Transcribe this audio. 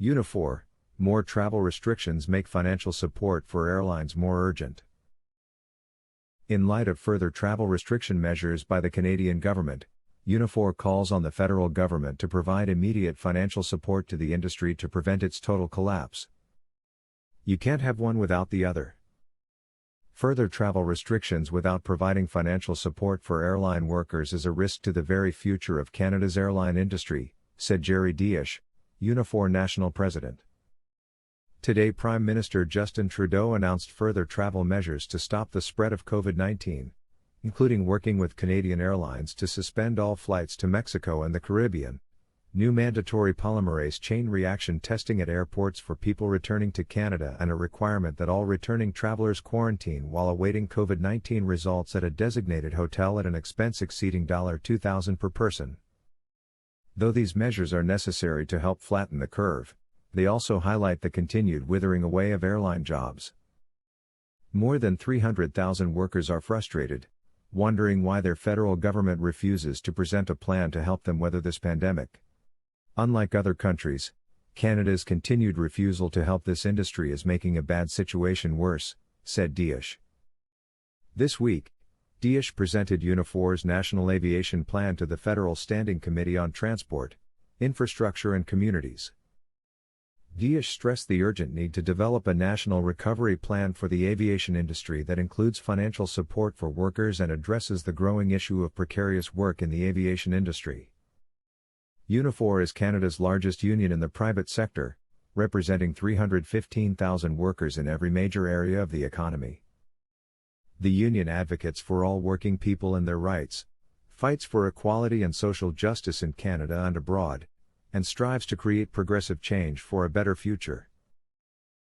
Unifor, more travel restrictions make financial support for airlines more urgent. In light of further travel restriction measures by the Canadian government, Unifor calls on the federal government to provide immediate financial support to the industry to prevent its total collapse. You can't have one without the other. Further travel restrictions without providing financial support for airline workers is a risk to the very future of Canada's airline industry, said Jerry Dias, Unifor National President. Today Prime Minister Justin Trudeau announced further travel measures to stop the spread of COVID-19, including working with Canadian Airlines to suspend all flights to Mexico and the Caribbean, new mandatory polymerase chain reaction testing at airports for people returning to Canada, and a requirement that all returning travelers quarantine while awaiting COVID-19 results at a designated hotel at an expense exceeding $2,000 per person. Though these measures are necessary to help flatten the curve, they also highlight the continued withering away of airline jobs. More than 300,000 workers are frustrated, wondering why their federal government refuses to present a plan to help them weather this pandemic. Unlike other countries, Canada's continued refusal to help this industry is making a bad situation worse, said Dias. This week, Dias presented Unifor's National Aviation Plan to the Federal Standing Committee on Transport, Infrastructure and Communities. Dias stressed the urgent need to develop a national recovery plan for the aviation industry that includes financial support for workers and addresses the growing issue of precarious work in the aviation industry. Unifor is Canada's largest union in the private sector, representing 315,000 workers in every major area of the economy. The union advocates for all working people and their rights, fights for equality and social justice in Canada and abroad, and strives to create progressive change for a better future.